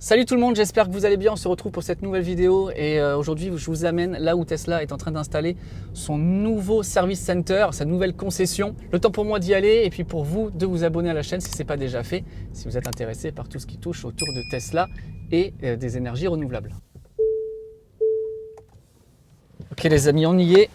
Salut tout le monde, j'espère que vous allez bien. On se retrouve pour cette nouvelle vidéo et aujourd'hui je vous amène là où Tesla est en train d'installer son nouveau service center, sa nouvelle concession. Le temps pour moi d'y aller et puis pour vous de vous abonner à la chaîne si ce n'est pas déjà fait, si vous êtes intéressé par tout ce qui touche autour de Tesla et des énergies renouvelables. Ok les amis, on y est.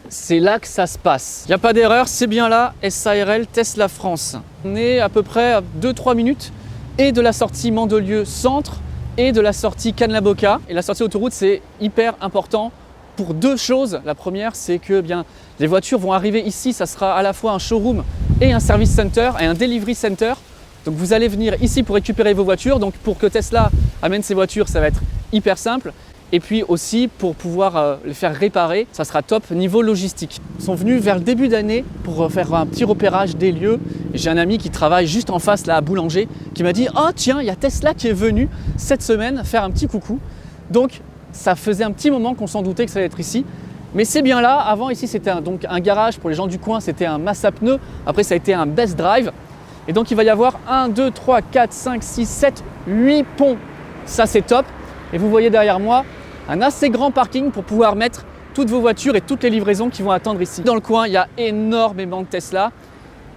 C'est là que ça se passe. Il n'y a pas d'erreur, c'est bien là, SARL Tesla France. On est à peu près à 2-3 minutes et de la sortie Mandelieu Centre et de la sortie Cannes-la-Boca. Et la sortie autoroute, c'est hyper important pour deux choses. La première, c'est que bien, les voitures vont arriver ici, ça sera à la fois un showroom et un service center et un delivery center. Donc vous allez venir ici pour récupérer vos voitures. Donc pour que Tesla amène ses voitures, ça va être hyper simple. Et puis aussi pour pouvoir les faire réparer, ça sera top niveau logistique. Ils sont venus vers le début d'année pour faire un petit repérage des lieux. J'ai un ami qui travaille juste en face là à Boulanger qui m'a dit « Oh tiens, il y a Tesla qui est venu cette semaine faire un petit coucou ». Donc ça faisait un petit moment qu'on s'en doutait que ça allait être ici. Mais c'est bien là. Avant ici c'était donc un garage pour les gens du coin, c'était un Massa Pneus. Après ça a été un Best Drive. Et donc il va y avoir 1, 2, 3, 4, 5, 6, 7, 8 ponts. Ça c'est top. Et vous voyez derrière moi un assez grand parking pour pouvoir mettre toutes vos voitures et toutes les livraisons qui vont attendre ici. Dans le coin, il y a énormément de Tesla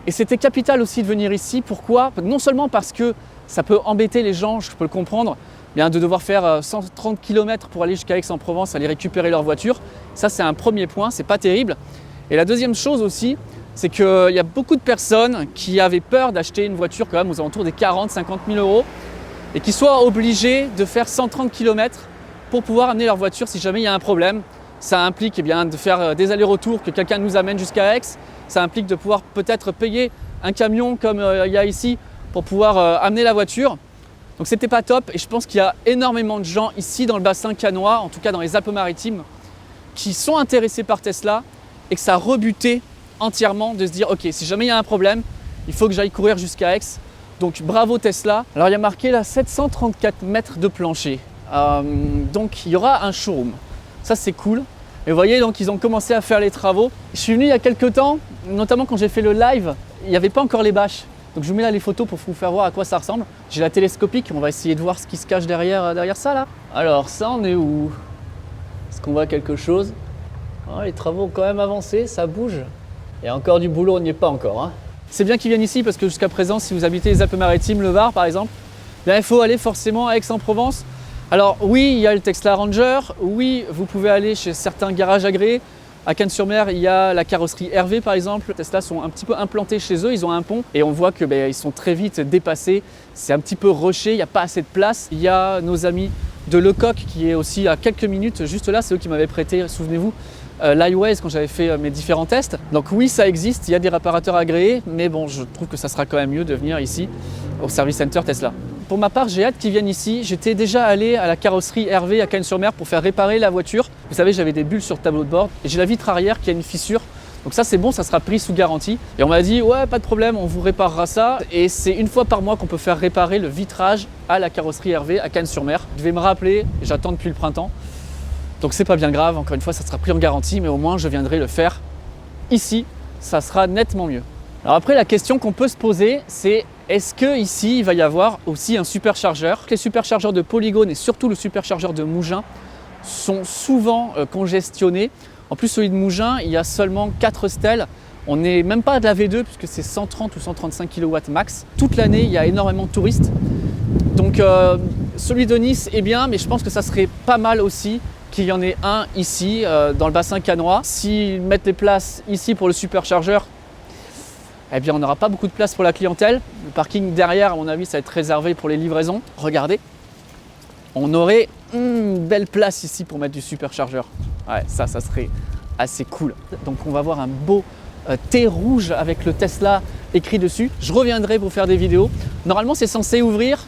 et c'était capital aussi de venir ici. Pourquoi? Non seulement parce que ça peut embêter les gens, je peux le comprendre, bien de devoir faire 130 km pour aller jusqu'à Aix-en-Provence, aller récupérer leur voiture. Ça, c'est un premier point, c'est pas terrible. Et la deuxième chose aussi, c'est qu'il y a beaucoup de personnes qui avaient peur d'acheter une voiture quand même aux alentours des 40-50 000 euros et qui soient obligés de faire 130 km pour pouvoir amener leur voiture si jamais il y a un problème. Ça implique de faire des allers-retours, que quelqu'un nous amène jusqu'à Aix. Ça implique de pouvoir peut-être payer un camion comme il y a ici pour pouvoir amener la voiture. Donc c'était pas top et je pense qu'il y a énormément de gens ici dans le bassin cannois, en tout cas dans les Alpes-Maritimes, qui sont intéressés par Tesla et que ça a rebuté entièrement de se dire ok, si jamais il y a un problème, il faut que j'aille courir jusqu'à Aix. Donc bravo Tesla. Alors il y a marqué là 734 mètres de plancher. Donc il y aura un showroom, ça c'est cool. Et vous voyez, donc ils ont commencé à faire les travaux. Je suis venu il y a quelques temps, notamment quand j'ai fait le live, il n'y avait pas encore les bâches. Donc je vous mets là les photos pour vous faire voir à quoi ça ressemble. J'ai la télescopique, on va essayer de voir ce qui se cache derrière ça là. Alors ça, on est où? Est-ce qu'on voit quelque chose? Oh, les travaux ont quand même avancé, ça bouge. Il y a encore du boulot, on n'y est pas encore. Hein. C'est bien qu'ils viennent ici parce que jusqu'à présent, si vous habitez les Alpes-Maritimes, le Var par exemple, bien, il faut aller forcément à Aix-en-Provence. Alors oui, il y a le Tesla Ranger, oui, vous pouvez aller chez certains garages agréés. À Cannes-sur-Mer, il y a la carrosserie Hervé par exemple. Tesla sont un petit peu implantés chez eux, ils ont un pont et on voit que ils sont très vite dépassés. C'est un petit peu rushé, il n'y a pas assez de place. Il y a nos amis de Lecoq qui est aussi à quelques minutes, juste là, c'est eux qui m'avaient prêté, souvenez-vous, l'iWaze quand j'avais fait mes différents tests. Donc oui, ça existe, il y a des réparateurs agréés, mais bon, je trouve que ça sera quand même mieux de venir ici au Service Center Tesla. Pour ma part, j'ai hâte qu'ils viennent ici. J'étais déjà allé à la carrosserie Hervé à Cannes-sur-Mer pour faire réparer la voiture. Vous savez, j'avais des bulles sur le tableau de bord et j'ai la vitre arrière qui a une fissure. Donc ça, c'est bon, ça sera pris sous garantie. Et on m'a dit, ouais, pas de problème, on vous réparera ça. Et c'est une fois par mois qu'on peut faire réparer le vitrage à la carrosserie Hervé à Cannes-sur-Mer. Je devais me rappeler, j'attends depuis le printemps. Donc c'est pas bien grave, encore une fois, ça sera pris en garantie, mais au moins je viendrai le faire ici. Ça sera nettement mieux. Alors après, la question qu'on peut se poser, c'est est-ce qu'ici, il va y avoir aussi un superchargeur? Les superchargeurs de Polygone et surtout le superchargeur de Mougins sont souvent congestionnés. En plus, celui de Mougins, il y a seulement 4 stèles. On n'est même pas de la V2 puisque c'est 130 ou 135 kW max. Toute l'année, il y a énormément de touristes. Donc celui de Nice est bien, mais je pense que ça serait pas mal aussi qu'il y en ait un ici dans le bassin cannois. S'ils mettent les places ici pour le superchargeur, eh bien on n'aura pas beaucoup de place pour la clientèle. Le parking derrière, à mon avis, ça va être réservé pour les livraisons. Regardez, on aurait une belle place ici pour mettre du superchargeur. Ouais, ça serait assez cool. Donc on va avoir un beau thé rouge avec le Tesla écrit dessus. Je reviendrai pour faire des vidéos. Normalement, c'est censé ouvrir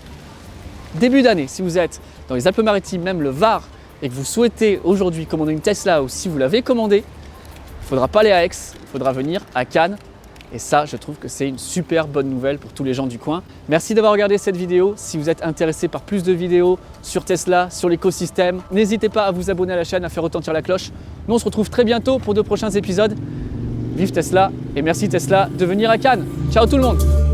début d'année. Si vous êtes dans les Alpes-Maritimes, même le Var, et que vous souhaitez aujourd'hui commander une Tesla ou si vous l'avez commandée, il ne faudra pas aller à Aix, il faudra venir à Cannes. Et ça, je trouve que c'est une super bonne nouvelle pour tous les gens du coin. Merci d'avoir regardé cette vidéo. Si vous êtes intéressé par plus de vidéos sur Tesla, sur l'écosystème, n'hésitez pas à vous abonner à la chaîne, à faire retentir la cloche. Nous, on se retrouve très bientôt pour de prochains épisodes. Vive Tesla et merci Tesla de venir à Cannes. Ciao tout le monde!